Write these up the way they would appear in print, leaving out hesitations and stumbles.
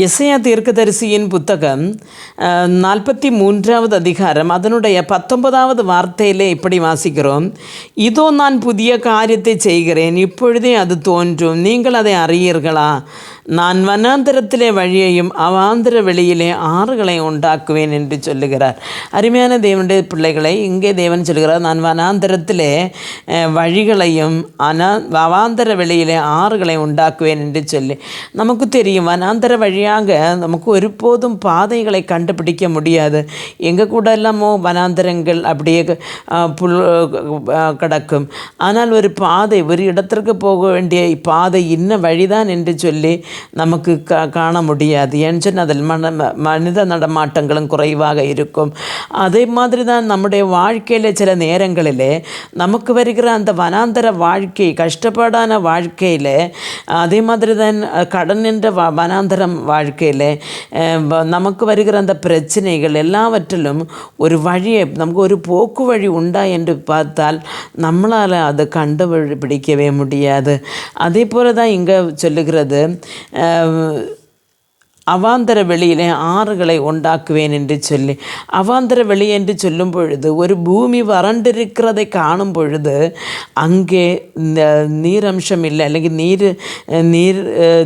எசையா தீர்க்கதரிசியின் புத்தகம் 43வது அதிகாரம் அதனுடைய 19வது வார்த்தையிலே இப்படி வாசிக்கிறோம். இதோ நான் புதிய காரியத்தை செய்கிறேன், இப்பொழுதே அது தோன்றும், நீங்கள் அதை அறியீர்களா? நான் வனாந்தரத்திலே வழியையும் அவாந்தர வெளியிலே ஆறுகளை உண்டாக்குவேன் என்று சொல்லுகிறார். அருமையான தேவனுடைய பிள்ளைகளை, இங்கே தேவன் சொல்கிறார், நான் வனாந்தரத்திலே வழிகளையும் அவாந்தர வெளியிலே ஆறுகளை உண்டாக்குவேன் என்று சொல்லி. நமக்கு தெரியும், வனாந்தர வழியாக நமக்கு ஒருபோதும் பாதைகளை கண்டுபிடிக்க முடியாது. எங்கே கூட எல்லாமோ வனாந்தரங்கள் அப்படியே புல் கிடக்கும். ஆனால் ஒரு பாதை, ஒரு இடத்திற்கு போக வேண்டிய பாதை இன்ன வழிதான் என்று சொல்லி நமக்கு காண முடியாது. ஏன்னு சொன்னால் அதில் மனித நடமாட்டங்களும் குறைவாக இருக்கும். அதே மாதிரி தான் நம்முடைய வாழ்க்கையில் சில நேரங்களில் நமக்கு வருகிற அந்த வனாந்தர வாழ்க்கை, கஷ்டப்பாடான வாழ்க்கையில், அதே மாதிரி தான் கடன் என்ற வனாந்தரம் வாழ்க்கையில் நமக்கு வருகிற அந்த பிரச்சனைகள் எல்லாவற்றிலும் ஒரு வழியை, நமக்கு ஒரு போக்கு வழி உண்டா என்று பார்த்தால் நம்மளால் அதை கண்டுபிடிக்கவே முடியாது. அதே போல தான் இங்கே சொல்லுகிறது, அவாந்தர வெளியிலே ஆறுகளை உண்டாக்குவேன் என்று சொல்லி. அவாந்தர வெளி என்று சொல்லும் பொழுது ஒரு பூமி வறண்டிருக்கிறதை காணும் பொழுது அங்கே நீரம்சம் இல்லை, அல்லது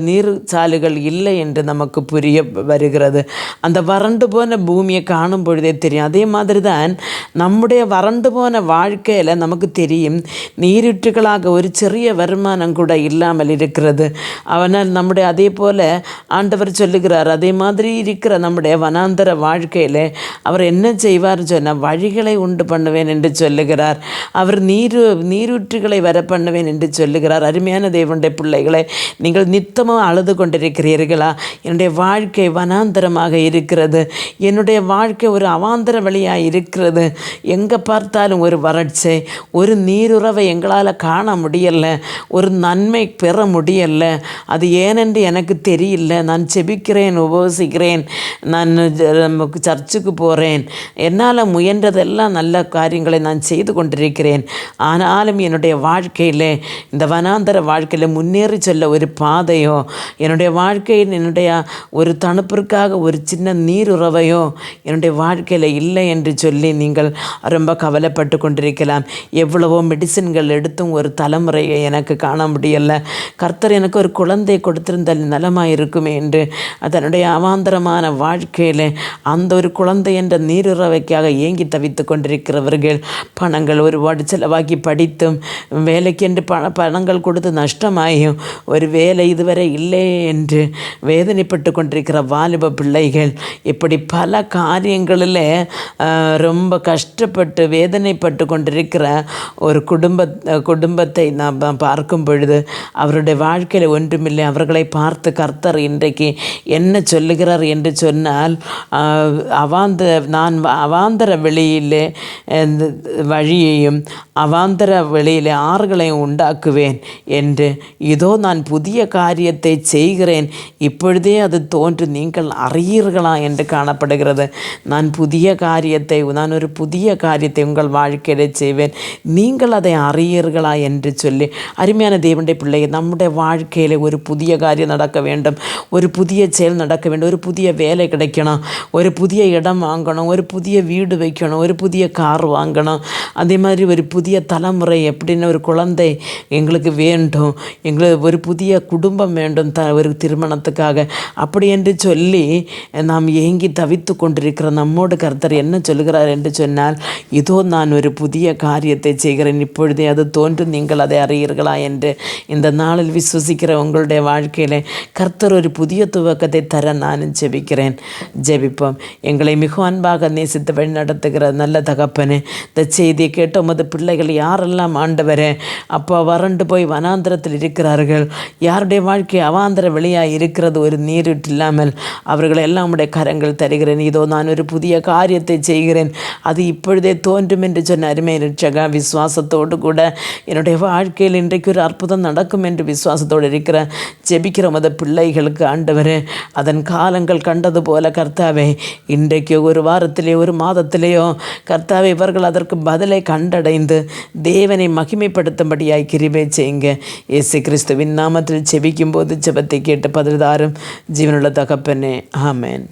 நீர் சாலைகள் இல்லை என்று நமக்கு புரிய வருகிறது. அந்த வறண்டு போன பூமியை காணும் பொழுதே தெரியும். அதே மாதிரி தான் நம்முடைய வறண்டு போன வாழ்க்கையில் நமக்கு தெரியும், நீரூற்றுகளாக ஒரு சிறிய வருமானம் கூட இல்லாமல் இருக்கிறது. அவனால் நம்முடைய அதே போல் ஆண்டவர் சொல்லுகிறார், அதே மாதிரி இருக்கிற நம்முடைய வனாந்தர வாழ்க்கையில் அவர் என்ன செய்வார் சொன்னால், வழிகளை உண்டு பண்ணுவேன் என்று சொல்லுகிறார். அவர் நீரூற்றுகளை வர பண்ணுவேன் என்று சொல்லுகிறார். அருமையான தேவனுடைய பிள்ளைகளை, நீங்கள் நித்தமும் அழுது கொண்டிருக்கிறீர்களா? என்னுடைய வாழ்க்கை வனாந்தரமாக இருக்கிறது, என்னுடைய வாழ்க்கை ஒரு அவாந்தர வழியாக இருக்கிறது, எங்கே பார்த்தாலும் ஒரு வறட்சி, ஒரு நீருறவை எங்களால் காண முடியலை, ஒரு நன்மை பெற முடியலை, அது ஏனென்று எனக்கு தெரியல. நான் செபிக்கிறேன், உபவசிக்கிறேன், நான் சர்ச்சுக்கு போகிறேன், என்னால் முயன்றதெல்லாம் நல்ல காரியங்களை நான் செய்து கொண்டிருக்கிறேன். ஆனாலும் என்னுடைய வாழ்க்கையில், இந்த வனாந்தர வாழ்க்கையில் முன்னேறி செல்ல ஒரு பாதையோ, என்னுடைய வாழ்க்கையில் என்னுடைய ஒரு தணுப்பிற்காக ஒரு சின்ன நீருறவையோ என்னுடைய வாழ்க்கையில் இல்லை என்று சொல்லி நீங்கள் ரொம்ப கவலைப்பட்டு கொண்டிருக்கலாம். எவ்வளவோ மெடிசின்கள் எடுத்தும் ஒரு தலைமுறையை எனக்கு காண முடியலை. கர்த்தர் எனக்கு ஒரு குழந்தை கொடுத்திருந்தால் நலமாக இருக்குமே என்று அதனுடைய அவாந்தரமான வாழ்க்கையில் அந்த ஒரு குழந்தை என்ற நீருறவைக்காக ஏங்கி தவித்து கொண்டிருக்கிறவர்கள், பணங்கள் ஒருபாடு செலவாக்கி படித்தும் வேலைக்கென்று பணங்கள் கொடுத்து நஷ்டமாயும் ஒரு வேலை இதுவரை இல்லை என்று வேதனைப்பட்டு கொண்டிருக்கிற வாலிப பிள்ளைகள், இப்படி பல காரியங்களில் ரொம்ப கஷ்டப்பட்டு வேதனைப்பட்டு கொண்டிருக்கிற ஒரு குடும்பத்தை நாம் பார்க்கும் பொழுது அவருடைய வாழ்க்கையில் ஒன்றுமில்லை. அவர்களை பார்த்து கர்த்தர் இன்றைக்கு என்ன சொல்லுகிறார் என்று சொன்னால், நான் அவாந்தர வெளியிலே வழியையும் அவாந்தர வெளியிலே ஆறுகளையும் உண்டாக்குவேன் என்று, இதோ நான் புதிய காரியத்தை செய்கிறேன், இப்பொழுதே அது தோன்று, நீங்கள் அறியீர்களா என்று காணப்படுகிறது. நான் ஒரு புதிய காரியத்தை உங்கள் வாழ்க்கையிலே செய்வேன், நீங்கள் அதை அறியீர்களா என்று சொல்லி. அருமையான தேவனுடைய பிள்ளையை, நம்முடைய வாழ்க்கையில் ஒரு புதிய காரியம் நடக்க வேண்டும், ஒரு புதிய செயல் நடக்க வேண்டும், ஒரு புதிய வேலை கிடைக்கணும், ஒரு புதிய இடம் வாங்கணும், ஒரு புதிய வீடு வைக்கணும், ஒரு புதிய கார் வாங்கணும், அதே மாதிரி ஒரு புதிய தலைமுறை, எப்படின்னு ஒரு குழந்தை எங்களுக்கு வேண்டும், எங்களுக்கு ஒரு புதிய குடும்பம் வேண்டும் ஒரு திருமணத்துக்காக, அப்படி என்று சொல்லி நாம் ஏங்கி தவித்து கொண்டிருக்கிற நம்மோடு கர்த்தர் என்ன சொல்கிறார் என்று சொன்னால், இதோ நான் ஒரு புதிய காரியத்தை செய்கிறேன், இப்பொழுதே அது தோன்றும், நீங்கள் அதை அறியீர்களா என்று. இந்த நாளில் விசுவசிக்கிற உங்களுடைய வாழ்க்கையில் கர்த்தர் ஒரு புதிய துவக்கத்தை தர நானும் ஜெபிக்கிறேன். ஜெபிப்போம். எங்களை மிக அன்பாக நேசித்து வழி நடத்துகிற நல்ல தகப்பனே, இந்த செய்தியை கேட்ட உமது பிள்ளைகள் யாரெல்லாம் ஆண்டவரே அப்போ வறண்டு போய் வனாந்திரத்தில் இருக்கிறார்கள், யாருடைய வாழ்க்கை அவாந்திர வெளியாக இருக்கிறது, ஒரு நீரூற்று இல்லாமல், அவர்களை எல்லாம் உடைய கரங்கள் தருகிறேன். இதோ நான் ஒரு புதிய காரியத்தை செய்கிறேன், அது இப்பொழுதே தோன்றும் என்று சொன்ன அருமை ரட்சகா, விசுவாசத்தோடு கூட என்னுடைய வாழ்க்கையில் இன்றைக்கு ஒரு அற்புதம் நடக்கும் என்று விசுவாசத்தோடு இருக்கிற ஜெபிக்கிற உமது பிள்ளைகளுக்கு ஆண்டவரே அதன் காலங்கள் கண்டது போல கர்த்தாவே இன்றைக்கு ஒரு வாரத்திலேயோ ஒரு மாதத்திலேயோ கர்த்தாவே இவர்கள் அதற்கு பதிலை கண்டடைந்து தேவனை மகிமைப்படுத்தும்படியாய் கிருபை செய்யுங்க. இயேசு கிறிஸ்துவின் நாமத்தில் செபிக்கும் போது ஜெபத்தை கேட்டு பதில் தாரும் ஜீவனுள்ள தகப்பனே. ஆமென்.